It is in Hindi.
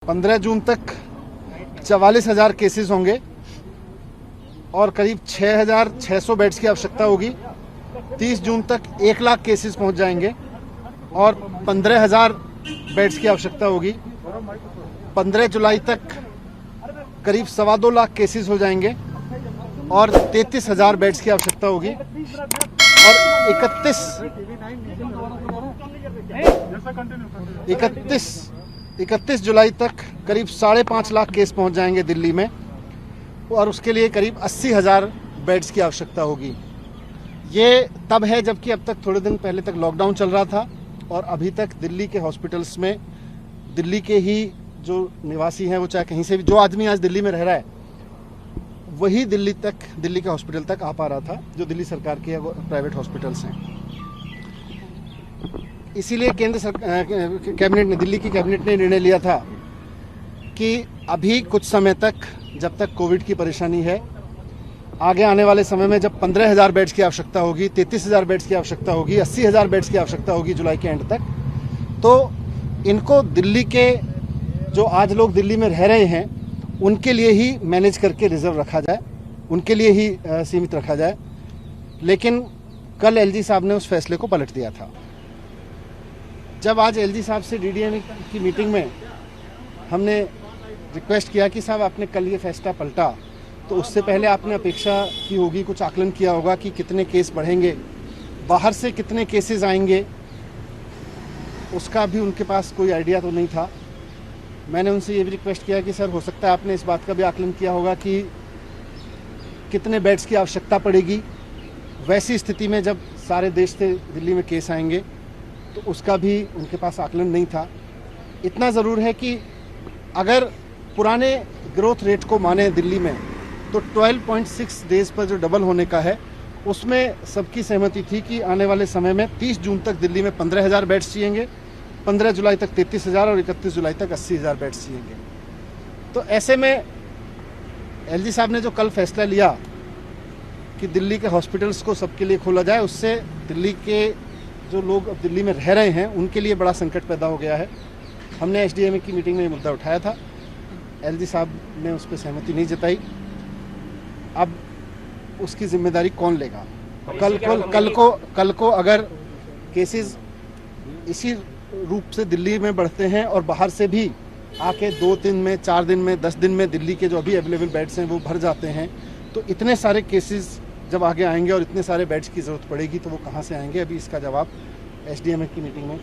15 जून तक 44,000 केसेस होंगे और करीब 6,600 बेड्स की आवश्यकता होगी। 30 जून तक 1 लाख केसेस पहुंच जाएंगे और 15,000 बेड्स की आवश्यकता होगी। 15 जुलाई तक करीब 2.25 लाख केसेस हो जाएंगे और 33,000 बेड्स की आवश्यकता होगी और 31 जुलाई तक करीब 5.5 लाख केस पहुंच जाएंगे दिल्ली में और उसके लिए करीब 80,000 बेड्स की आवश्यकता होगी। ये तब है जबकि अब तक थोड़े दिन पहले तक लॉकडाउन चल रहा था और अभी तक दिल्ली के हॉस्पिटल्स में दिल्ली के ही जो निवासी हैं, वो चाहे कहीं से भी, जो आदमी आज दिल्ली में रह रहा है वही दिल्ली के हॉस्पिटल तक आ पा रहा था, जो दिल्ली सरकार के प्राइवेट हॉस्पिटल्स हैं। इसीलिए दिल्ली की कैबिनेट ने निर्णय लिया था कि अभी कुछ समय तक, जब तक कोविड की परेशानी है, आगे आने वाले समय में जब 15,000 बेड्स की आवश्यकता होगी, 33,000 बेड्स की आवश्यकता होगी, 80,000 बेड्स की आवश्यकता होगी जुलाई के एंड तक, तो इनको दिल्ली के जो आज लोग दिल्ली में रह रहे हैं उनके लिए ही मैनेज करके रिजर्व रखा जाए, उनके लिए ही सीमित रखा जाए। लेकिन कल एलजी साहब ने उस फैसले को पलट दिया था। जब आज एलजी साहब से डीडीएम की मीटिंग में हमने रिक्वेस्ट किया कि साहब आपने कल ये फैसला पलटा, तो उससे पहले आपने अपेक्षा की होगी, कुछ आकलन किया होगा कि कितने केस बढ़ेंगे, बाहर से कितने केसेस आएंगे, उसका भी उनके पास कोई आइडिया तो नहीं था। मैंने उनसे ये भी रिक्वेस्ट किया कि सर, हो सकता है आपने इस बात का भी आकलन किया होगा कि कितने बेड्स की आवश्यकता पड़ेगी वैसी स्थिति में जब सारे देश से दिल्ली में केस आएंगे, तो उसका भी उनके पास आकलन नहीं था। इतना ज़रूर है कि अगर पुराने ग्रोथ रेट को माने दिल्ली में, तो 12.6 डेज पर जो डबल होने का है, उसमें सबकी सहमति थी कि आने वाले समय में 30 जून तक दिल्ली में 15,000 बेड्स चाहिएंगे, 15 जुलाई तक 33,000 और 31 जुलाई तक 80,000 बेड्स चाहिएंगे। तो ऐसे में एलजी साहब ने जो कल फैसला लिया कि दिल्ली के हॉस्पिटल्स को सबके लिए खोला जाए, उससे दिल्ली के जो लोग अब दिल्ली में रह रहे हैं उनके लिए बड़ा संकट पैदा हो गया है। हमने एसडीएम की मीटिंग में ये मुद्दा उठाया था, एलजी साहब ने उस पर सहमति नहीं जताई। अब उसकी जिम्मेदारी कौन लेगा? कल को अगर केसेस इसी रूप से दिल्ली में बढ़ते हैं और बाहर से भी आके 2 दिन में, 4 दिन में, 10 दिन में दिल्ली के जो अभी अवेलेबल बेड्स हैं वो भर जाते हैं, तो इतने सारे केसेस जब आगे आएंगे और इतने सारे बेड्स की ज़रूरत पड़ेगी तो वो कहाँ से आएंगे? अभी इसका जवाब एसडीएम की मीटिंग में